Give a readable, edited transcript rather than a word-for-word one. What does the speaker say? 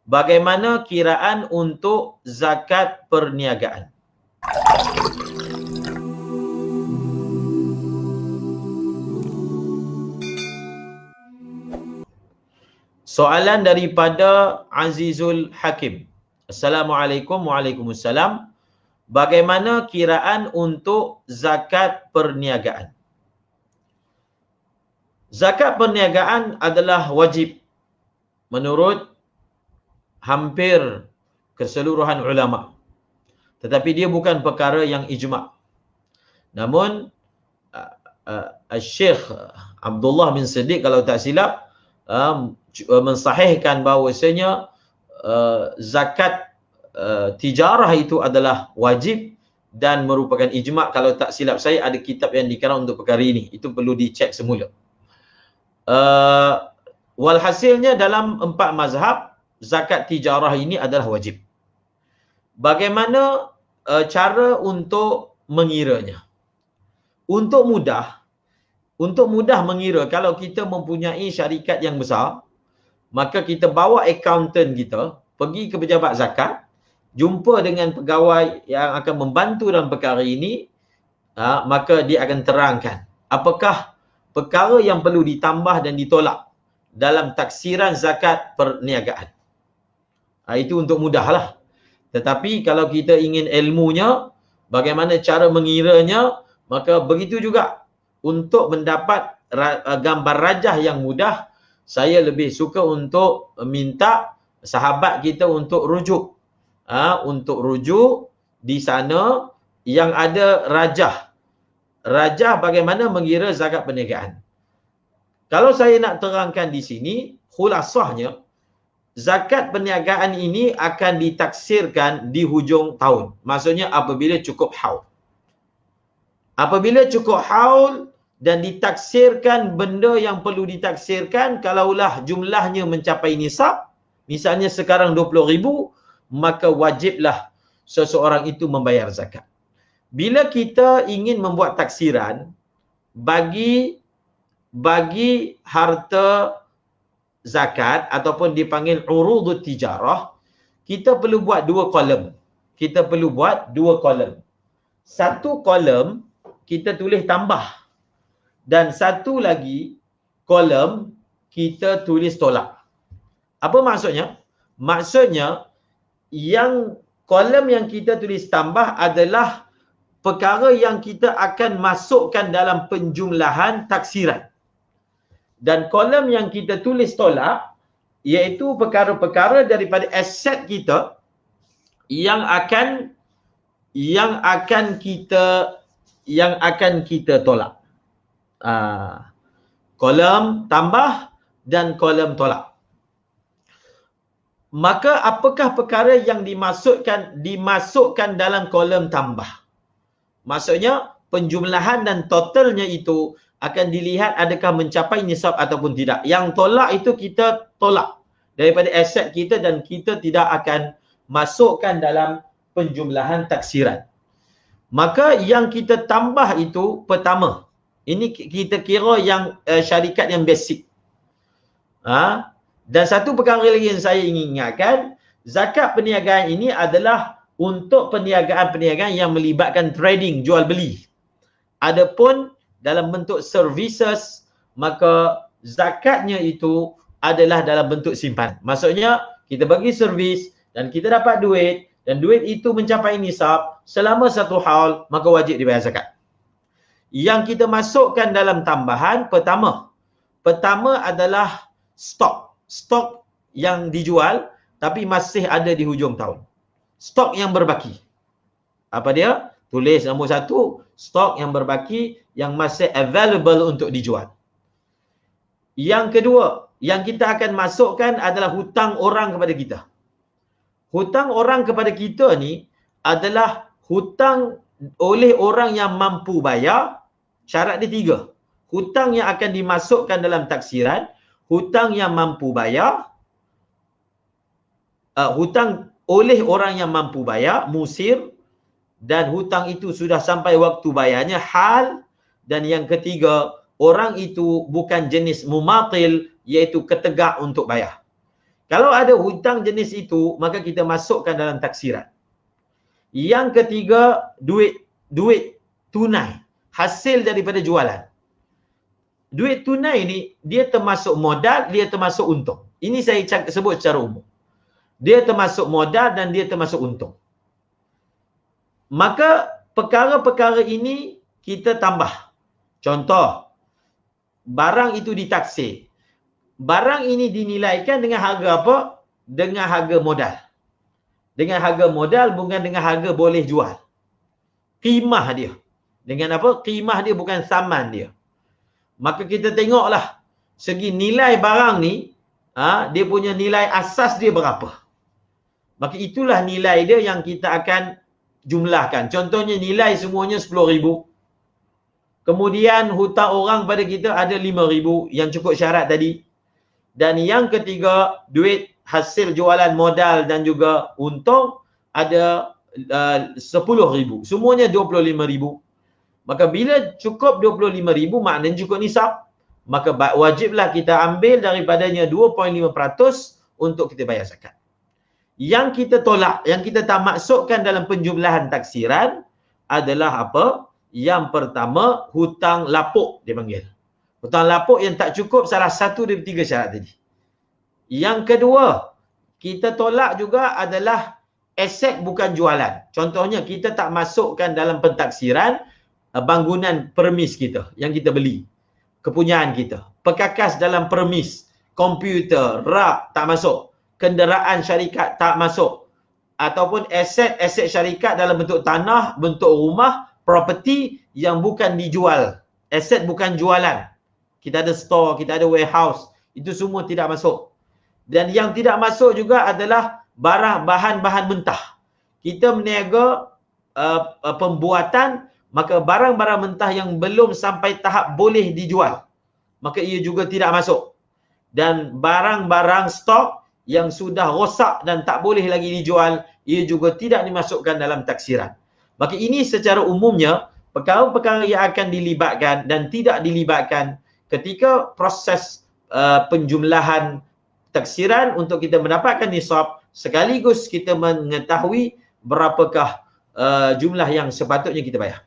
bagaimana kiraan untuk zakat perniagaan? Soalan daripada Azizul Hakim. Assalamualaikum. Waalaikumsalam. Bagaimana kiraan untuk zakat perniagaan? Zakat perniagaan adalah wajib menurut hampir keseluruhan ulama. Tetapi dia bukan perkara yang ijma'. Namun Syekh Abdullah bin Siddiq kalau tak silap mensahihkan bahawasanya zakat tijarah itu adalah wajib dan merupakan ijma'. Kalau tak silap saya ada kitab yang dikarang untuk perkara ini. Itu perlu dicek semula. Walhasilnya dalam 4 mazhab zakat tijarah ini adalah wajib. Bagaimana cara untuk mengiranya? Untuk mudah mengira, kalau kita mempunyai syarikat yang besar, maka kita bawa accountant kita pergi ke pejabat zakat, jumpa dengan pegawai yang akan membantu dalam perkara ini, maka dia akan terangkan apakah perkara yang perlu ditambah dan ditolak dalam taksiran zakat perniagaan. Itu untuk mudahlah. Tetapi kalau kita ingin ilmunya, bagaimana cara mengiranya, maka begitu juga. Untuk mendapat gambar rajah yang mudah, saya lebih suka untuk minta sahabat kita untuk rujuk. Untuk rujuk di sana yang ada rajah. Rajah bagaimana mengira zakat perniagaan. Kalau saya nak terangkan di sini, khulasahnya, zakat perniagaan ini akan ditaksirkan di hujung tahun. Maksudnya apabila cukup haul. Apabila cukup haul dan ditaksirkan benda yang perlu ditaksirkan, kalaulah jumlahnya mencapai nisab, misalnya sekarang 20,000, maka wajiblah seseorang itu membayar zakat. Bila kita ingin membuat taksiran bagi harta zakat ataupun dipanggil urudut tijarah, kita perlu buat 2 kolom. Satu kolom kita tulis tambah dan satu lagi kolom kita tulis tolak. Apa maksudnya? Maksudnya yang kolom yang kita tulis tambah adalah perkara yang kita akan masukkan dalam penjumlahan taksiran. Dan kolom yang kita tulis tolak iaitu perkara-perkara daripada aset kita yang akan kita tolak. Kolom tambah dan kolom tolak. Maka apakah perkara yang dimasukkan dalam kolom tambah? Maksudnya penjumlahan dan totalnya itu akan dilihat adakah mencapai nisab ataupun tidak. Yang tolak itu kita tolak daripada aset kita dan kita tidak akan masukkan dalam penjumlahan taksiran. Maka yang kita tambah itu pertama. Ini kita kira yang syarikat yang basic. Dan satu perkara lagi yang saya ingin ingatkan, zakat perniagaan ini adalah untuk perniagaan-perniagaan yang melibatkan trading, jual beli. Adapun dalam bentuk services, maka zakatnya itu adalah dalam bentuk simpan. Maksudnya kita bagi servis dan kita dapat duit dan duit itu mencapai nisab selama 1 haul, maka wajib dibayar zakat. Yang kita masukkan dalam tambahan pertama adalah stok yang dijual tapi masih ada di hujung tahun. Stok yang berbaki. Apa dia? Tulis nombor 1, stok yang berbaki yang masih available untuk dijual. Yang kedua, yang kita akan masukkan adalah hutang orang kepada kita. Hutang orang kepada kita ni adalah hutang oleh orang yang mampu bayar. Syarat dia 3. Hutang yang akan dimasukkan dalam taksiran, hutang yang mampu bayar, hutang oleh orang yang mampu bayar, musir, dan hutang itu sudah sampai waktu bayarnya, hal, dan yang ketiga, orang itu bukan jenis mumatil, iaitu ketegak untuk bayar. Kalau ada hutang jenis itu, maka kita masukkan dalam taksiran. Yang ketiga, duit tunai, hasil daripada jualan. Duit tunai ni, dia termasuk modal, dia termasuk untung. Ini saya sebut secara umum. Dia termasuk modal dan dia termasuk untung. Maka perkara-perkara ini kita tambah. Contoh, barang itu ditaksir. Barang ini dinilaikan dengan harga apa? Dengan harga modal. Dengan harga modal, bukan dengan harga boleh jual. Qimah dia. Dengan apa? Qimah dia, bukan saman dia. Maka kita tengoklah segi nilai barang ni, dia punya nilai asas dia berapa. Maka itulah nilai dia yang kita akan jumlahkan. Contohnya nilai semuanya 10,000. Kemudian hutang orang pada kita ada 5,000 yang cukup syarat tadi. Dan yang ketiga, duit hasil jualan modal dan juga untung ada 10,000. Semuanya 25,000. Maka bila cukup 25,000 maknanya cukup nisab. Maka wajiblah kita ambil daripadanya 2.5% untuk kita bayar zakat. Yang kita tolak, yang kita tak masukkan dalam penjumlahan taksiran adalah apa? Yang pertama, hutang lapuk dia panggil. Hutang lapuk yang tak cukup salah satu dari 3 syarat tadi. Yang kedua, kita tolak juga adalah aset bukan jualan. Contohnya, kita tak masukkan dalam pentaksiran bangunan permis kita yang kita beli. Kepunyaan kita. Perkakas dalam permis. Komputer, rak tak masuk. Kenderaan syarikat tak masuk. Ataupun aset syarikat dalam bentuk tanah, bentuk rumah, property yang bukan dijual. Aset bukan jualan. Kita ada store, kita ada warehouse. Itu semua tidak masuk. Dan yang tidak masuk juga adalah bahan-bahan mentah. Kita meniaga pembuatan, maka barang-barang mentah yang belum sampai tahap boleh dijual, maka ia juga tidak masuk. Dan barang-barang stok yang sudah rosak dan tak boleh lagi dijual, ia juga tidak dimasukkan dalam taksiran. Maka ini secara umumnya perkara-perkara yang akan dilibatkan dan tidak dilibatkan ketika proses penjumlahan taksiran untuk kita mendapatkan nisab, sekaligus kita mengetahui berapakah jumlah yang sepatutnya kita bayar.